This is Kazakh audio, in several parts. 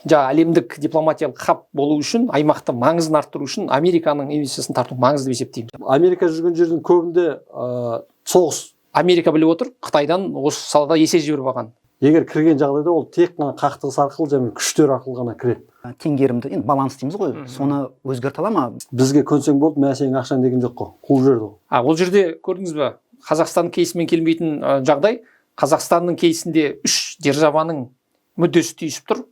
әлемдік дипломатиялық хаб болу үшін, аймақта маңызын арттыру үшін Американың инвестициясын тарту маңызды деп есептеймін. Америка жүрген жердің көбінде соғыс. Америка біліп отыр, Қытайдан осы салада есе жіберіп алған. Егер кірген жағдайда ол тек қана қақтығыс арқылы және күштер арқылы ғана кіреді. Теңгерімді, енді баланс дейміз ғой, соны өзгерте ала ма? Бізге көнсең болды, мә сенің ақшаң деген жоқ қой. Қуып жіберді ғой. Ол жерде көрдіңіз бе, Қазақстанның кейсімен келмейтін жағдай, Қазақстанның кейсінде үш державаның мүддесі түйісіп тұр.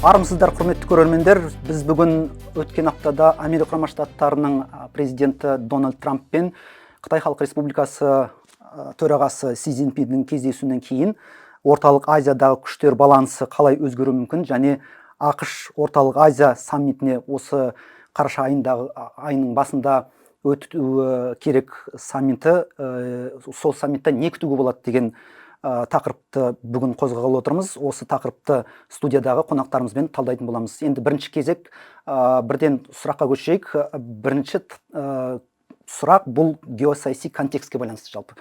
Армысыздар, құрметті көрермендер. Біз бүгін өткен аптада Америка Құрама Штаттарының президенті Дональд Трамп пен Қытай Халық Республикасы төрағасы Си Цзиньпиннің кездесуінен кейін Орталық Азиядағы күштер балансы қалай өзгеруі мүмкін, және ақш Орталық Азия саммитіне осы қараша айының басында өтуі керек саммиті, сол саммитта не күтуге болады деген тақырыпты бүгін қозғағалы отырмыз. Осы тақырыпты студиядағы қонақтарымызбен талдайтын боламыз. Енді бірінші кезек бірден сұраққа көшейік. Бірінші сұрақ бұл геосаяси контекстке байланысты жалпы.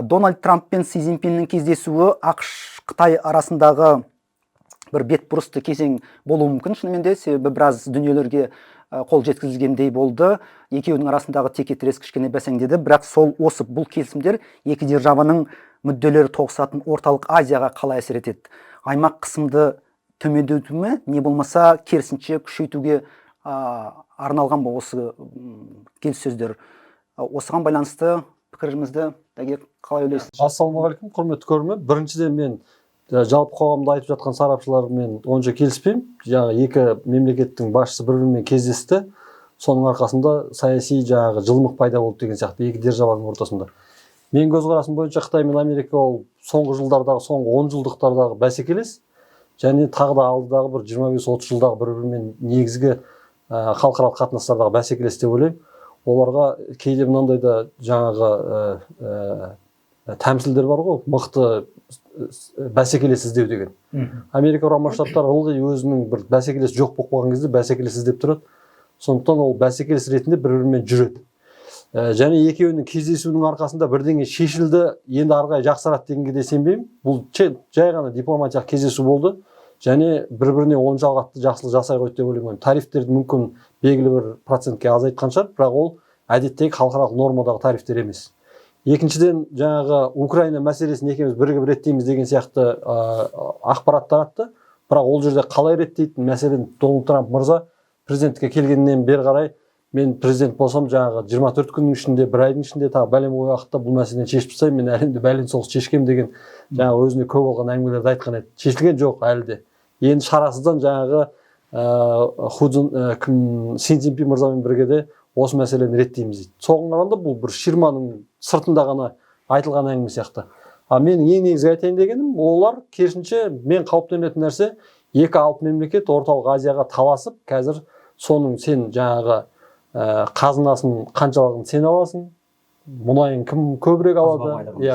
Дональд Трамп пен Си Цзиньпиннің кездесуі ақш-Қытай арасындағы бір бетбұрысты кезең болуы мүмкін, шынымен де, себебі біраз дүниелерге қол жеткізілгендей болды. Екеуінің арасындағы текетірес кішкене бәсеңдеді, бірақ бұл келісімдер екі державаның мүдделері тоғысатын Орталық Азияға қалай әсер етеді? Аймақ қысымды төмендету ме, не болмаса керісінше күшейтуге арналған ба осы келіссөздер? Осыған байланысты пікірімізді қалай ойлайсыз? Ассалаумағалейкум, құрметті көрермен. Біріншіден мен жалпы қоғамда айтып жатқан сарапшылармен онша келіспеймін. Екі мемлекеттің басшысы бір-бірімен кездесті. Соның арқасында саяси жылмық пайда болды деген сияқты екі державаның ортасында. Мен көзқарасым бойынша Қытай мен Америка ол соңғы 10 жылдықтардағы бәсекелес, және тағы да алдыдағы бір 25-30 жылдағы бір-бірімен негізгі халықаралық қатынастардағы бәсекелес деп ойлаймын. Оларға кейде мынандай да тәмсілдер бар ғой, мықты бәсекелес іздеу деген. Америка Құрама Штаттары ылғи өзінің бір бәсекелес жоқ болып қалған кезде бәсекелес іздеп тұрады. Сондықтан ол бәсекелес ретінде бір-бірімен жүреді. Және екеуінің кездесуінің арқасында бірдеңе шешілді, енді арғай жақсарады дегенге де сенбеймін. Бұл жай ғана дипломатиялық кездесу болды, және бір-біріне оншалықты жақсылық жасай қойды деп ойлаймын. Тарифтерді мүмкін белгілі бір процентке азайтқан шығар, бірақ ол әдеттегі халықаралық нормадағы тарифтер емес. Екіншіден, Украина мәселесін екеуміз бірігіп реттейміз деген сияқты ақпарат таратты, бірақ ол жерде қалай реттейтін? Мәселен, Дональд Трамп мырза президентке келгеннен бері қарай, мен президент болсам 24 күннің ішінде, бір айдың ішінде, тағы бәлем уақытта бұл мәселені шешіп тастаймын, мен әлемде бәлен соғыс шешкем деген өзіне көп алған әңгімелерді айтқан еді. Шешілген жоқ әлі де. Енді шарасыздан Си Цзиньпин мырзамен бірге де осы мәселені реттейміз дейді. Соған қарағанда бұл бір ширманың сыртында ғана айтылған әңгіме сияқты. Менің ең негізгі айтайын дегенім, олар керісінше мен қауіптенетін нәрсе, екі алып мемлекет Орталық Азияға таласып, қазір соның сен қазынасын қаншалығын сен аласың, мұнайын кім көбірек алады,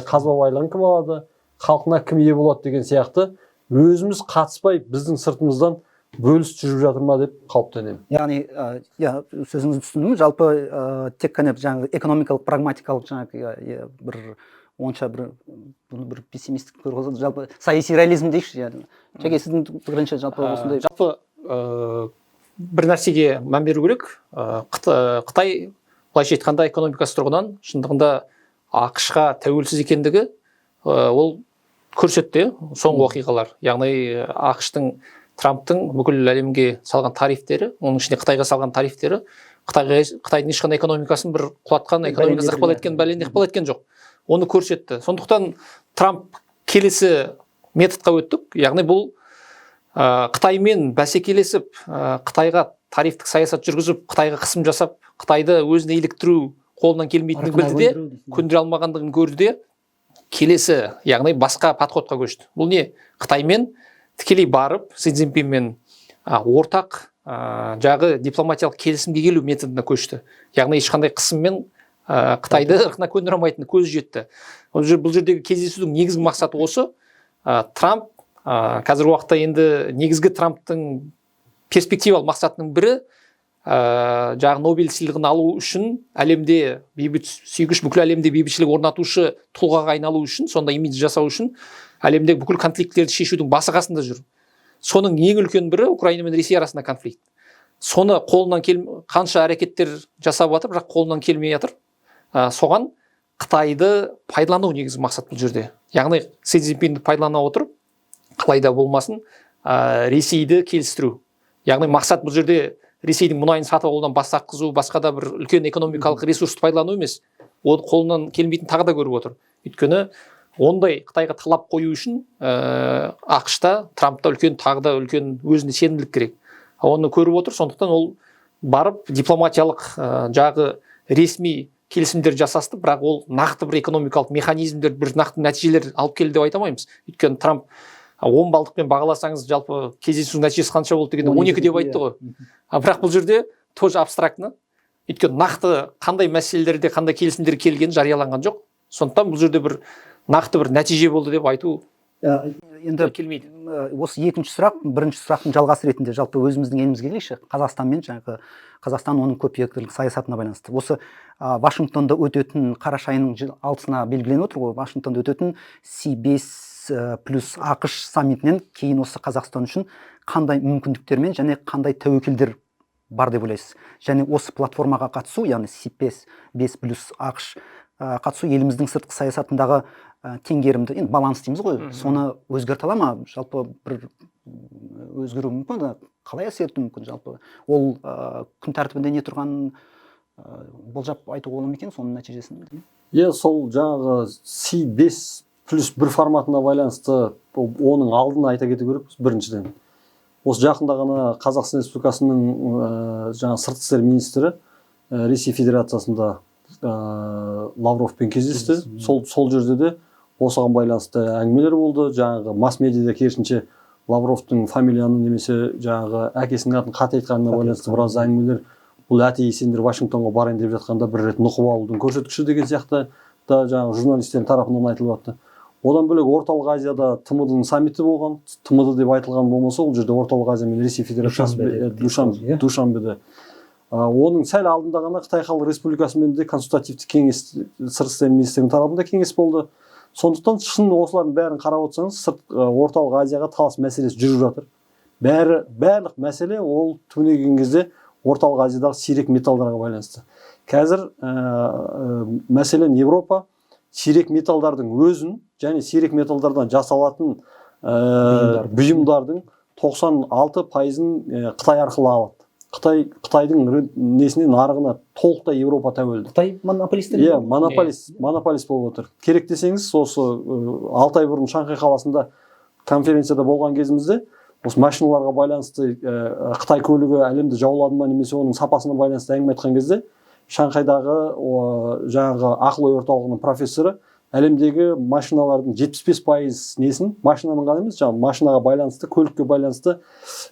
қазба байлығын кім алады, халқына кім ие болады деген сияқты өзіміз қатыспай біздің сыртымыздан бөліс жүріп жатыр ма деп қауіптенемін. Яғни, сөзіңізді түсіндім, жалпы тек қана экономикалық, прагматикалық бір пессимистік көріп, жалпы саяси реализм дейікші. Жеке сіздің пікірінше жалпы осындай. Жалпы бір нәрсеге мән беру керек. Қытай, былайша айтқанда, экономикасы тұрғыдан шындығында ақш-қа тәуелсіз екендігі ол көрсетті соңғы оқиғалар. Яғни ақш-тың, Трамптың бүкіл әлемге салған тарифтері, оның ішінде Қытайға салған тарифтері, Қытайдың ешқандай экономикасын бір құлатқан, экономикасы ықпал еткен жоқ. Оны көрсетті. Сондықтан Трамп келесі методқа өттік. Яғни бұл Қытаймен бәсекелесіп, Қытайға тарифтік саясат жүргізіп, Қытайға қысым жасап, Қытайды өзіне иліктіру қолынан келмейтіндігін білді де, көндіре алмағандығын көрді де, келесі, яғни басқа подходқа көшті. Бұл не? Қытаймен тікелей барып, Си Цзиньпинмен ортақ жағы дипломатиялық келісімге келу методына көшті. Яғни ешқандай қысыммен Қытайды ырқына көндіре алмайтыны көзі жетті. Бұл жердегі кездесудің негізгі мақсаты осы. Трамп қазіргі уақытта енді негізгі Трамптың перспективалық мақсатының бірі жағы Нобель сыйлығын алу үшін әлемде бейбіт сүйгіш, бүкіл әлемде бейбітшілік орнатушы тұлғаға айналу үшін, сонда имидж жасау үшін әлемдегі бүкіл конфликттерді шешудің басы қасында жүр. Соның ең үлкен бірі Украина мен Ресей арасында конфликт. Соны қолынан қанша әрекеттер жасап жатыр, бірақ қолынан келмей жатыр. Соған Қытайды пайдалану негізгі мақсат бұл жерде. Яғни Си Цзиньпинді пайдалана отырып, қалайда болмасын Ресейді келістіру. Яғни мақсат бұл жерде Ресейдің мұнайын сатып алудан бас тартқызу, басқа да бір үлкен экономикалық ресурсты пайдалану емес. Ол қолынан келмейтін тағы да көріп отыр. Өйткені ондай Қытайға талап қою үшін ақш-та, Трампта тағы да үлкен өзіне сенімділік керек. Оны көріп отыр, сондықтан ол барып дипломатиялық жағы ресми келісімдер жасасты, бірақ ол нақты бір экономикалық механизмдер, бір нақты нәтижелер алып келді деп айта алмаймыз. Өйткені Трамп 10 балдықпен бағаласаңыз, жалпы кездесудің нәтижесі қанша болды дегенде 12 деп айтты ғой. Бірақ бұл жерде тоже абстрактны. Өйткені нақты қандай мәселелерде, қандай келісімдер келгені жарияланған жоқ. Сондықтан бұл жерде бір нақты бір нәтиже болды деп айту енді келмейді. Осы екінші сұрақ, бірінші сұрақтың жалғасы ретінде жалпы өзіміздің елімізге келейікші. Қазақстан оның көпвекторлық саясатына байланысты. Осы Вашингтонда өтетін қараша айының 6-сына белгіленіп отыр ғой. Вашингтонда өтетін C5 плюс ақш саммитінен кейін осы Қазақстан үшін қандай мүмкіндіктермен және қандай тәуекелдер бар деп ойлайсыз? Және осы платформаға қатысу, яғни C5 плюс ақш қатысу еліміздің сыртқы саясатындағы теңгерімді, енді баланс дейміз ғой, соны өзгерте ала ма? Жалпы бір өзгеру мүмкін, қалай әсер етуі мүмкін? Жалпы ол күн тәртібінде не тұрғанын болжап айтуға болады ма екен, соның нәтижесін? Сол жаңағы C5 плюс бір форматына байланысты оның алдын айта кету керекпіз. Біріншіден, осы жақында ғана Қазақстан Республикасының жаңа сыртқы істер министрі Ресей Федерациясында Лавровпен кездесті. Сол жерде де осыған байланысты әңгімелер болды. Жаңағы масс-медиада керісінше Лавровтың фамилияны немесе жаңағы әкесінің атын қате айтқанына байланысты біраз әңгімелер, бұл әтей сендер Вашингтонға барайын деп жатқанда бір рет нұқып алудың көрсеткіші деген сияқты да жаңағы журналистердің тарапынан айтылып жатты. Одан бөлек Орталық Азияда ТМД-ның саммиті болған. ТМД деп айтылған болмаса, ол жерде Орталық Азия мен Ресей Федерациясы Душанбеде. Оның сәл алдында ғана Қытай Халық Республикасымен де консультативті кеңес, сыртқы істер министрінің тарапында кеңес болды. Сондықтан шын осылардың бәрін қарап отырсаңыз, Орталық Азияға талас мәселесі жүріп жатыр. Барлық мәселе ол түбіне келген кезде Орталық Азиядағы сирек металдарға байланысты. Қазір мәселен Европа сирек металдардың өзін және сирек металдардан жасалатын бұйымдардың 96%-ын Қытай арқылы алады. Қытайдың несінен нарығына толықтай Европа тәуелді. Қытай монополист? Монополист болып отыр. Керек десеңіз, осы 6 ай бұрын Шанхай қаласында конференцияда болған кезімізде, осы машиналарға байланысты Қытай көлігі әлемді жаулады ма немесе оның сапасына байланысты әңгіме айтқан кезде, Шанхайдағы жаңағы ақыл ой орталығының профессоры әлемдегі машиналардың 75% несін, машинаның ғана емес, машинаға байланысты, көлікке байланысты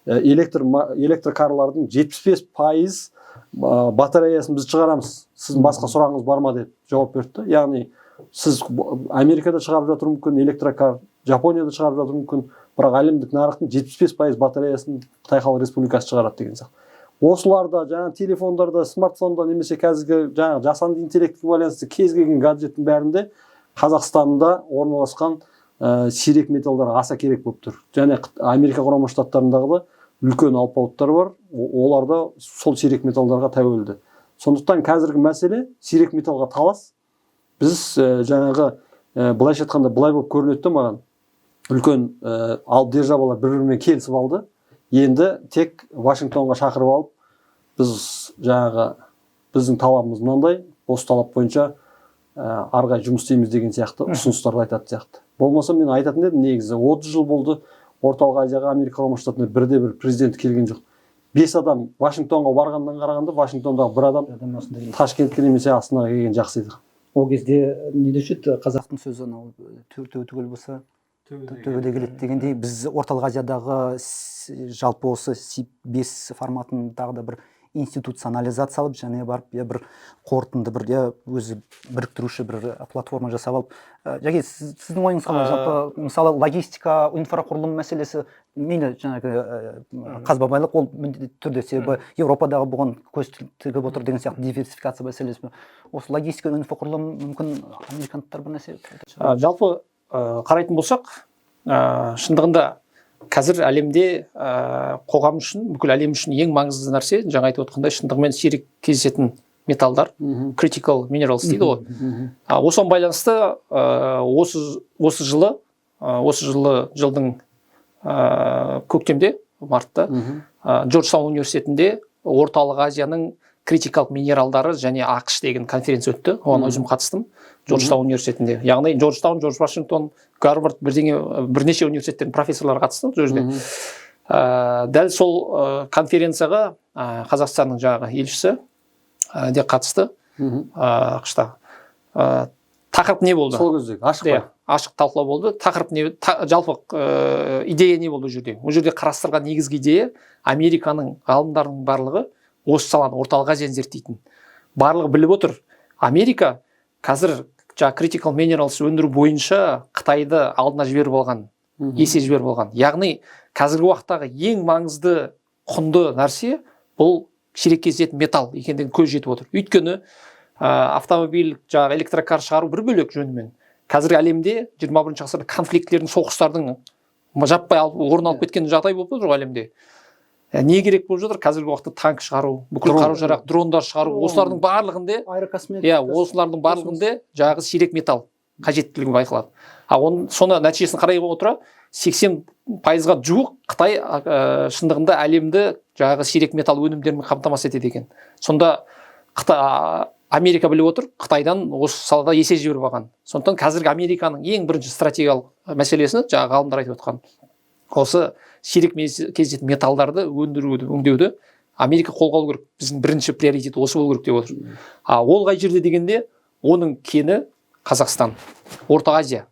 электрокарлардың 75% батареясын біз шығарамыз. Сіздің басқа сұрағыңыз бар ма деп жауап берді. Яғни сіз Америкада шығарып жатыр мүмкін электрокар, Жапонияда шығарып жатыр мүмкін, бірақ әлемдік нарықтың 75% батареясын Қытай Халық Республикасы шығарады деген сияқты. Осыларда, жаңа телефондарда, смартфонда немесе қазіргі жаңа жасанды интеллектке байланысты кез келген гаджеттің бәрінде Қазақстанда орналасқан сирек металдар аса керек болып тұр. Және Америка Құрама Штаттарындағы үлкен алпауыттар бар, оларда сол сирек металдарға тәуелді. Сондықтан қазіргі мәселе сирек металға талас. Біз жаңағы былайша айтқанда былай болып көрінеді маған. Үлкен алып державалар бір-бірімен келісіп алды. Енді тек Вашингтонға шақырып алып, біз жаңағы біздің талабымыз мынандай, осы талап бойынша арғай жұмыс істейміз деген сияқты ұсыныстарды айтатын сияқты. Болмаса мен айтатын едім, негізі 30 жыл болды Орталық Азияға Америка Құрама Штаттарына бірде-бір президент келген жоқ. 5 адам Вашингтонға барғаннан қарағанда, Вашингтондағы бір адам Ташкентке немесе Астанаға келген жақсы еді. Ол кезде не деуші еді қазақтың сөзі анау түгел болса төбеде келеді дегендей, біз орталық Азиядағы жалпы осы C5 форматындағы да бір институционализациялап және барып бір қорытынды бір өзі біріктіруші бір платформа жасап алып. Жәке, сіздің ойыңыз қалай? Жалпы мысалы логистика, инфрақұрылым мәселесі мейлі жаңағы қазбабайлық ол міндетті түрде, себебі Еуропадағы бұған көз тігіп отыр деген сияқты диверсификация мәселесі. Осы логистика, инфрақұрылым мүмкін американдықтар бір нәрсе? Жалпы қарайтын болсақ, шындығында қазір әлемде қоғам үшін, бүкіл әлем үшін ең маңызды нәрсе, жаңа айтып отқандай, шындығымен сирек кездесетін металдар, critical minerals дейді ғой. Осыған байланысты осы жылдың көктемде, мартта, Джорджтаун университетінде Орталық Азияның критикалық минералдары және ақш деген конференция өтті. Оған өзім қатыстым Джорджтаун университетінде. Яғни Джорджтаун, Джордж Вашингтон, Гарвард бірнеше университеттердің профессорлары қатысты бұл жерде. Дәл сол конференцияға Қазақстанның жаңағы елшісі де қатысты. ақш-та. Тақырып не болды? Сол кезде ашық па? Ашық талқылау болды. Тақырып не, жалпы идея не болды бұл жерде? Бұл жерде қарастырған негізгі идея Американың ғалымдарының барлығы осы саланы орталық Азияны зерттейтін. Барлығы біліп отыр. Америка қазір critical minerals өндіру бойынша Қытайды алдына жіберіп алған, есе жіберіп алған. Яғни қазіргі уақыттағы ең маңызды құнды нәрсе бұл сирек кездесетін металл екендігін көз жетіп отыр. Өйткені автомобиль, электрокар шығару бір бөлек жөнімен. Қазіргі әлемде 21 ғасырда конфликтлердің, соғыстардың жаппай орын алып кеткен жағдай болып отыр әлемде. Не керек болып жатыр? Қазіргі уақытта танк шығару, бүкіл қару-жарақ, дрондар шығару, осылардың барлығында, осылардың барлығында жаңағы сирек металл қажеттілігі байқалады. Соны нәтижесін қарай отыра 80%-ға жуық Қытай шындығында әлемді жаңағы сирек металл өнімдерімен қамтамасыз етеді екен. Сонда Америка біліп отыр, Қытайдан осы салада есе жіберіп алған. Сондықтан қазіргі Американың ең бірінші стратегиялық мәселесін жаңағы ғалымдар айтып отқан осы сирек кездесетін металдарды өңдеуді Америка қолға алу керек. Біздің бірінші приоритет осы болу керек деп отыр. Ол қай жерде дегенде, оның кені Қазақстан, Орта Азия.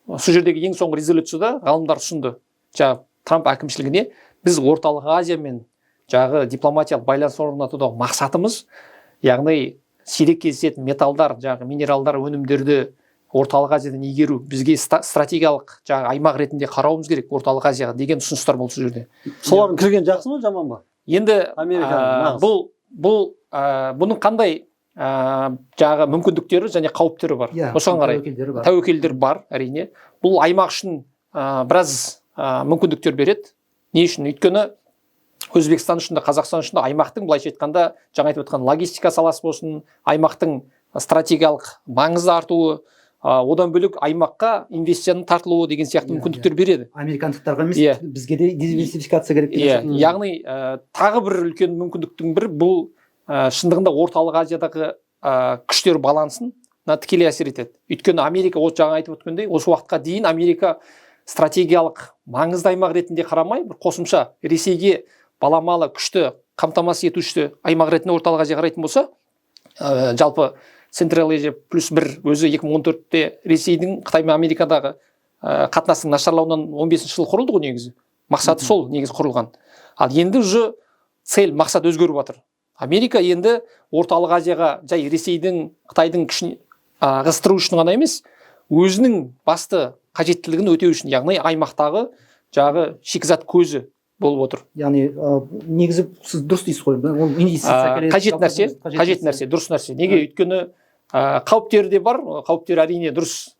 Сол жердегі ең соңғы резолюцияда ғалымдар ұсынды. Трамп әкімшілігіне біз Орталық Азиямен дипломатиялық байланыс орнатудағы мақсатымыз, яғни сирек кездесетін металдар, минералдар, өнімдерді Орталық Азиядан игеру, бізге стратегиялық аймақ ретінде қарауымыз керек Орталық Азияға деген ұсыныстар болды сол жерде. Солардың кірген жақсы ма, жаман ба? Енді бұның қандай мүмкіндіктері және қауіптері бар. Осыған қарай тәуекелдер бар, әрине. Бұл аймақ үшін біраз мүмкіндіктер береді. Не үшін? Өйткені Өзбекстан үшін де, Қазақстан үшін де аймақтың, былайша айтқанда, жаңа айтып отқан логистика саласы болсын, аймақтың стратегиялық маңызы артуы, одан бөлек аймаққа инвестицияның тартылуы деген сияқты мүмкіндіктер береді. Американдықтарға емес, бізге де диверсификация керек. Яғни тағы бір үлкен мүмкіндіктің бірі бұл шындығында Орталық Азиядағы күштер балансын тікелей әсер етеді. Өйткені Америка, жаңа айтып өткендей, осы уақытқа дейін Америка стратегиялық маңызды аймақ ретінде қарамай, бір қосымша Ресейге баламалы күшті қамтамасыз етуші аймақ ретінде Орталық Азия қарайтын болса, жалпы Централ Азия плюс бір өзі 2014-те Ресейдің Қытай мен Америкадағы қатынастың нашарлауынан 15 жыл құрылды ғой негізі. Мақсаты сол негізі құрылған. Ал енді мақсат өзгеріп жатыр. Америка енді Орталық Азияға жай Ресейдің, Қытайдың күшін ығыстыру үшін ғана емес, өзінің басты қажеттілігін өтеу үшін, яғни аймақтағы шикізат көзі болып отыр. Яғни негізі сіз дұрыс дейсіз ғой, ол инвестиция қажет нәрсе, дұрыс нәрсе. Неге? Өйткені қауіптері де бар, қауіптері әрине дұрыс.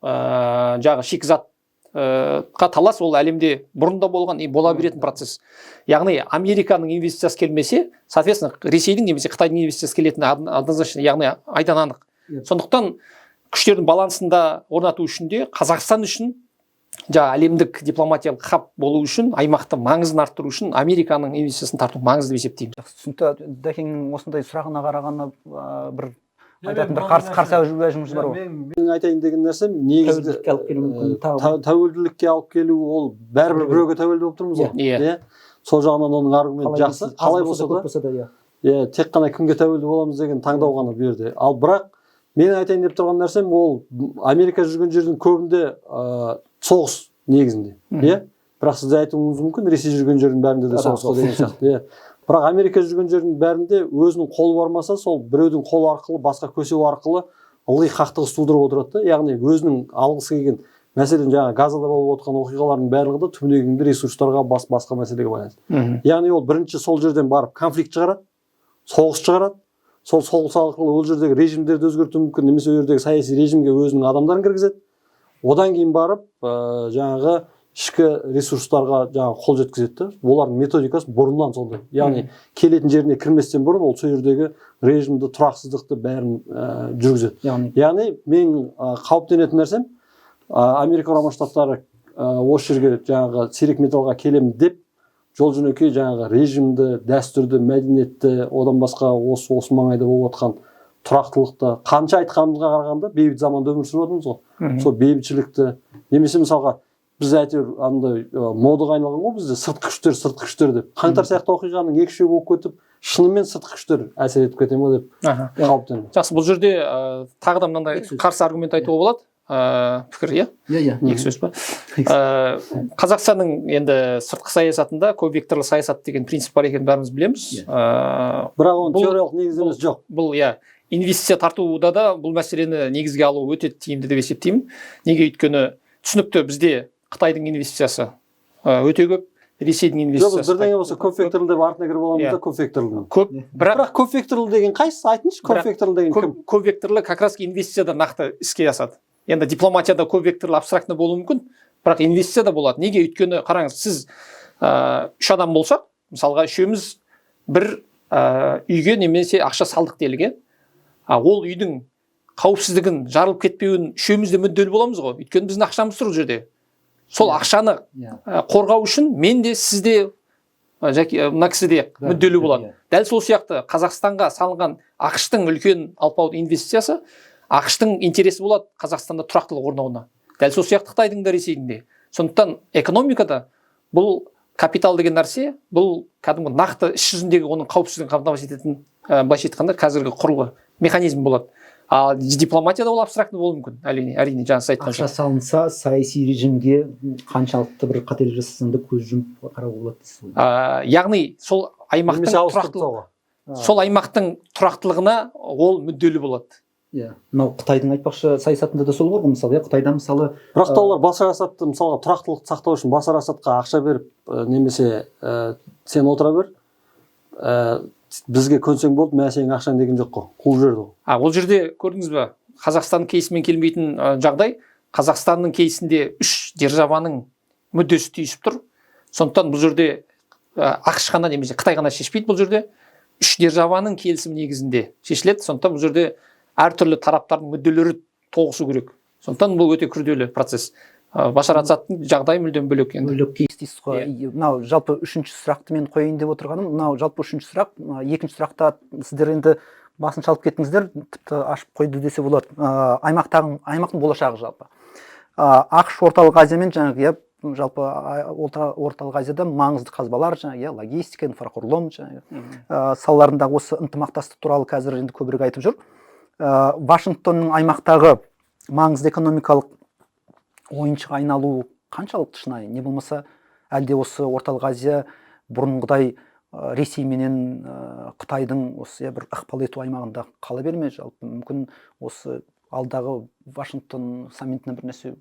Шикізатқа талас ол әлемде бұрында болған, бола беретін процесс. Яғни Американың инвестициясы келмесе, соответственно, Ресейдің немесе Қытайдың инвестициясы келетіні однозначно, яғни айдан анық. Сондықтан күштердің балансында орнату үшін де Қазақстан үшін әлемдік дипломатиялық хаб болу үшін, аймақты маңызын арттыру үшін Американың инвестициясын тарту маңызды деп есептеймін. Түсінікті. Дәкеңнің осындай сұрағына қарағанда бір айтатын бір қарсы уәжіңіз бар ғой. Мен айтайын деген нәрсем, негізгі тәуелділікке алып келу, ол бәрібір біреуге тәуелді болып тұрмыз ғой. Сол жағынан оның аргументі жақсы. Қалай болса да, тек қана кімге тәуелді боламыз деген таңдау ғана берді. Ал бірақ мен айтайын деп тұрған нәрсем ол Америка жүрген жердің көбінде соғыс негізінде, иә. Бірақ сіз айтуыңыз мүмкін, Ресей жүрген жердің бәрінде де соғыс қой деген сияқты, иә. Бірақ Америка жүрген жердің бәрінде өзінің қолы бармаса, сол біреудің қолы арқылы, басқа көсеу арқылы ылғи қақтығыс тудырып отырады да. Яғни өзінің алғысы келген, мәселен жаңа Газада болып отқан оқиғалардың барлығы да түбінегінде ресурстарға, басқа мәселеге байланысты. Яғни ол бірінші сол жерден барып конфликт шығарады, соғыс шығарады. Сол соғыс арқылы ол жердегі режимдерді өзгертуі мүмкін, немесе ол жердегі саяси режимге өзінің адамдарын кіргізеді. Одан кейін барып жаңағы ішкі ресурстарға жаңағы қол жеткізеді. Олардың методикасы бұрыннан сондай. Яғни келетін жеріне кірместен бұрын ол сол жердегі режимді, тұрақсыздықты бәрін жүргізеді. Яғни мен қауіптенетін нәрсем Америка Құрама Штаттары осы жерге жаңағы сирек металлға келемін деп жол жөнекей жаңағы режимді, дәстүрді, мәдениетті, одан басқа осы маңайда болып жатқан тұрақтылықты қанша айтқанымызға қарағанда бейбіт заманда өмір сүріп жатырмыз ғой. Сол бейбітшілікті, немесе мысалға біз әйтеуір андай модаға айналған ғой бізде сыртқы күштер деп. Қаңтар сияқты оқиғаның екшеу болып кетіп, шынымен сыртқы күштер әсер етіп кете ме деп қауіптенемін. Жақсы, бұл жерде тағы да мынандай қарсы аргумент айтуға болады. Пікір, иә? Иә. Екі сөз ба? Қазақстанның енді сыртқы саясатында көпвекторлы саясат деген принцип бар екенін бәріміз білеміз. Бірақ оның теориялық негіздемесі жоқ. Бұл, иә, инвестиция тартуда да бұл мәселені негізге алу өте тиімді деп есептеймін. Неге? Өйткені түсінікті, бізде Қытайдың инвестициясы өте көп, Ресейдің инвестициясы. Жоқ, бірдеңе болса көпвекторлы деп артына кіріп аламыз да көпвекторлы. Бірақ көпвекторлы деген қайсысы? Айтыңызшы, көпвекторлы деген кім? Көпвекторлы как раз инвестицияда нақты іске асады. Енді дипломатияда көпвекторлы абстрактны болуы мүмкін, бірақ инвестицияда болады. Неге? Өйткені қараңыз, сіз 3 адам болсақ, мысалға үшеуміз бір үйге немесе ақша салдық делік, ол үйдің қауіпсіздігін жарылып кетпеуін үшеуміз де мүдделі боламыз ғой. Өйткені біздің ақшамыз тұр жерде. Сол ақшаны қорғау үшін мен де, сіз де, мына кісі де мүдделі болады. Дәл сол сияқты Қазақстанға салынған ақш-тың үлкен алпауыт инвестициясы ақш-тың интересі болады Қазақстанда тұрақтылық орнауына. Дәл сол сияқты Қытайдың да, Ресейдің де. Сондықтан экономикада бұл капитал деген нәрсе, бұл кәдімгі нақты іс жүзіндегі оның қауіпсіздігін қамтамасыз ететін, былайша айтқанда қазіргі құрылғы механизм болады. Ал дипломатияда ол абстрактны болуы мүмкін. Әрине, жаңа сіз айтқан ақша салынса, саяси режимге қаншалықты бір қателік жасасаң да көз жұмып қарауға болады дейсіз ғой. Яғни сол аймақтың тұрақтылығына ол мүдделі болады. Иә. Мынау Қытайдың айтпақшы саясатында да сол ғой, мысалы, Қытайда мысалы, бірақ та олар Башар Асадты мысалға тұрақтылықты сақтау үшін Башар Асадқа ақша беріп, немесе сен отыра бер, бізге көнсең болды, мә сенің ақшаң деген жоқ қой. Қуып жіберді ғой. Ол жерде көрдіңіз бе, Қазақстанның кейсімен келмейтін жағдай, Қазақстанның кейсінде 3 державаның мүддесі түйісіп тұр. Сондықтан бұл жерде ақш қана немесе Қытай ғана шешпейді, бұл жерде 3 державаның келісімі негізінде шешіледі. Сондықтан бұл жерде әртүрлі тараптардың мүдделері тоғысу керек. Сондықтан бұл өте күрделі процесс. Башар Асадтың жағдайы мүлдем бөлек енді. Бөлек кейс дейсіз ғой. Мынау жалпы 3-ші сұрақты мен қояйын деп отырғаным, мынау жалпы 3-ші сұрақ, 2-ші сұрақта сіздер енді басын шалып кеттіңіздер, тіпті ашып қойды десе болады. Аймақтың болашағы жалпы. ақш орталық азиямен жаңағы, жалпы орталық азияда маңызды қазбалар, жаңағы логистика, инфрақұрылым салаларындағы осы ынтымақтастық туралы қазір енді көбірек айтып жүр. Вашингтонның аймақтағы маңызды экономикалық ойыншыға айналу қаншалықты шынайы? Не болмаса әлде осы орталық Азия бұрынғыдай Ресей менен Қытайдың осы бір ықпал ету аймағында қала берме? Жалпы мүмкін осы алдағы Вашингтон саммитіне бір нәрсе?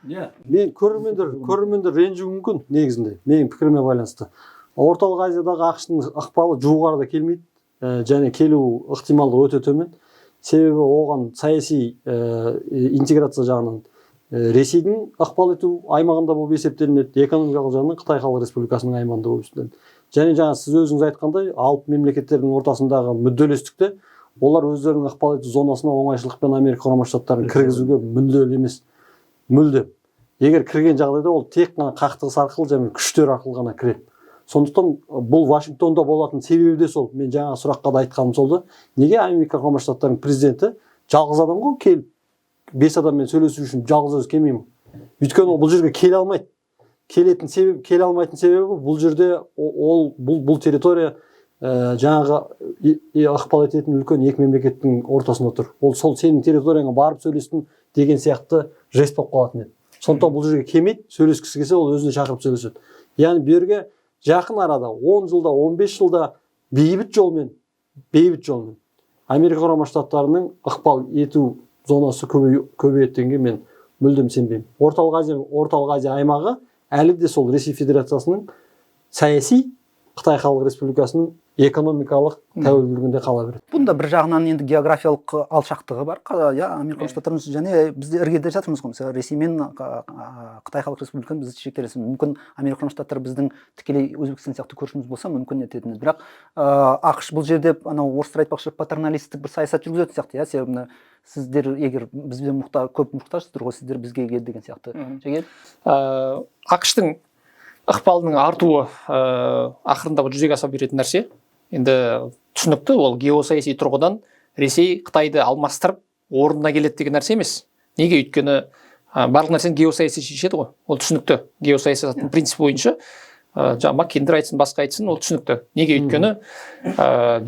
Мен көрермендер ренжуі мүмкін негізінде, менің пікіріме байланысты. Орталық Азиядағы ақштың ықпалы жуық арада келмейді, және келу ықтималдығы өте төмен. Себебі оған саяси интеграция жағынан Ресейдің ықпал ету аймағында болып есептелінеді, экономикалық жағынан Қытай Халық Республикасының аймағында болып есептелінеді. Және жаңа сіз өзіңіз айтқандай, алып мемлекеттердің ортасындағы мүдделестікте олар өздерінің ықпал ету зонасына оңайшылықпен Америка Құрама Штаттарын кіргізуге мүдделі емес. Мүлдем. Егер кірген жағдайда ол тек қана қақтығыс арқылы және күштер арқылы ғана кіреді. Сондықтан бұл Вашингтонда болатын себебі де сол. Мен жаңа сұраққа да айтқаным сол да. Неге Америка Құрама Штаттарының президенті жалғыз адам ғой, келіп 5 адаммен сөйлесу үшін жалғыз өзі келмейді. Өйткені ол бұл жерге келе алмайды. Келе алмайтын себебі бұл жерде бұл территория жаңағы ықпал ететін үлкен екі мемлекеттің ортасында тұр. Ол сол сенің территорияңа барып сөйлестім деген сияқты жест болып қалатын еді. Сондықтан бұл жерге келмейді, сөйлескісі келсе ол өзіне шақырып сөйлеседі. Яғни бұл жерге жақын арада 10 жылда, 15 жылда бейбіт жолмен Америка Құрама Штаттарының ықпал ету зонасы көбейетінге мен мүлдем сенбеймін. Орталық Азия аймағы әлі де сол Ресей Федерациясының саяси, Қытай Халық Республикасының экономикалық тәуелділігінде қала береді. Бұнда бір жағынан енді географиялық алшақтығы бар. Америка Құрама Штаттарының және бізде іргеде жатырмыз ғой. Мысалы Ресей мен Қытай Халық Республикасын біз шектелесін. Мүмкін Америка Құрама Штаттары біздің тікелей Өзбекстан сияқты көршіміз болса мүмкін ететінбіз. Бірақ ақш бұл жерде анау орыстар айтпақшы патерналистік бір саясат жүргізетін сияқты, иә, себебі сіздер егер бізбен көп мұқтажсыздар ғой, сіздер бізге кел деген сияқты. ақш-тың ықпалының артуы ақырында жүзеге аса беретін нәрсе. Енді түсінікті, ол геосаяси тұрғыдан Ресей Қытайды алмастырып орнына келеді деген нәрсе емес. Неге? Өйткені барлық нәрсені геосаяси шешеді ғой. Ол түсінікті. Геосаясаттың принципі бойынша Маккендер айтсын, басқа айтсын, ол түсінікті. Неге? Өйткені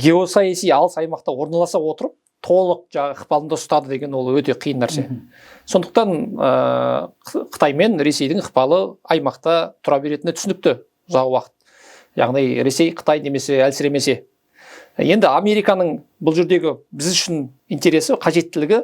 геосаяси алыс аймақта орналаса отырып толық ықпалында ұстады деген ол өте қиын нәрсе. Сондықтан Қытай мен Ресейдің ықпалы аймақта тұра беретіні түсінікті ұзақ уақыт. Яғни Ресей Қытай немесе әлсіремесе. Енді Американың бұл жердегі біз үшін интересі, қажеттілігі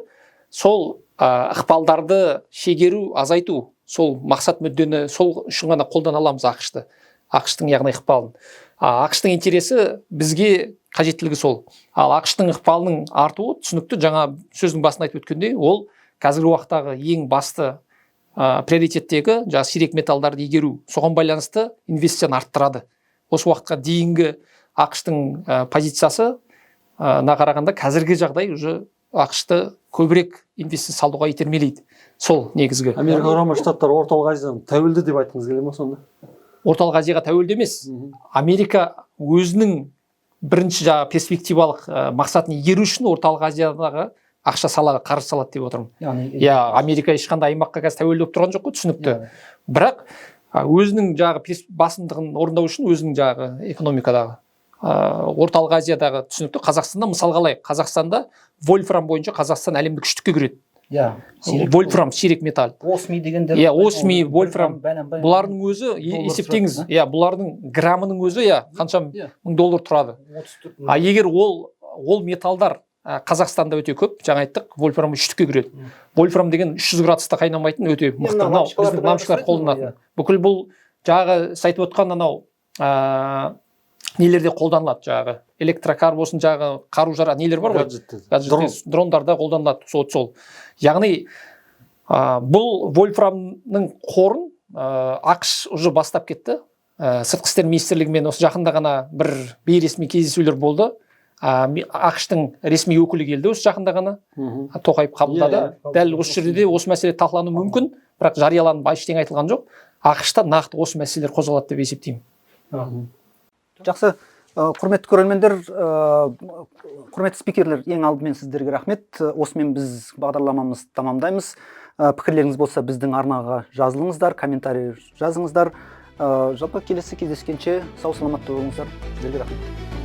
сол ықпалдарды шегеру, азайту, сол мақсат мүддені сол үшін ғана қолдана аламыз ақшты. ақштың яғни ықпалын. ақштың интересі бізге қажеттілігі сол. Ал ақштың ықпалының артуы түсінікті, жаңа сөздің басында айтып өткендей, ол қазіргі уақыттағы ең басты приоритеттегі сирек металдарды игеру, соған байланысты инвестицияны арттырады. Осы уақытқа дейінгі ақштың позициясы қарағанда қазіргі жағдай уже ақшты көбірек инвестиция салуға итермелейді. Сол негізгі. Америка Құрама Штаттары орталық Азиядан тәуелді деп айтқыңыз келе ме сонда? Орталық Азияға тәуелді емес. Америка өзінің бірінші перспективалық мақсатын игеру үшін орталық Азиядағы ақша салаға қаржы салады деп отырмын. Америка ешқандай аймаққа қазір тәуелді болып тұрған жоқ қой, түсінікті. Бірақ өзінің басымдығын орындау үшін өзінің экономикадағы орталық Азиядағы түсінікті. Қазақстанда мысалға алайық. Қазақстанда вольфрам бойынша Қазақстан әлемдік үштікке кіреді. Вольфрам, сирек металл. Осми дегендер. Осми, вольфрам. Бұлардың өзі, есептеңіз, бұлардың граммының өзі қанша $1000 тұрады. Егер ол металдар Қазақстанда өте көп, жаңа айттық, вольфрам үштікке кіреді. Вольфрам деген 300 градуста қайнамайтын өте мықты. Біздің намшылар қолданатын. Бүкіл бұл сіз айтып отқан нелерде қолданылады, электрокар болсын, қару-жарақ нелер бар ғой, дрондарда қолданылады, сол. Яғни бұл вольфрамның қорын ақш уже бастап кетті. Сыртқы істер министрлігімен осы жақында ғана бір бейресми кездесулер болды. ақштың ресми өкілі келді осы жақында ғана, Тоқаев қабылдады. Дәл осы жерде де осы мәселе талқылану мүмкін, бірақ жарияланып ештеңе айтылған жоқ. ақшта нақты осы мәселелер қозғалады деп есептеймін. Жақсы, құрметті көрермендер, құрметті спикерлер, ең алдымен сіздерге рахмет. Осымен біз бағдарламамыз тамамдаймыз. Пікірлеріңіз болса біздің арнаға жазылыңыздар, комментарий жазыңыздар. Жалпы келесі кездескенше сау саламатта болыңыздар. Сіздерге рахмет.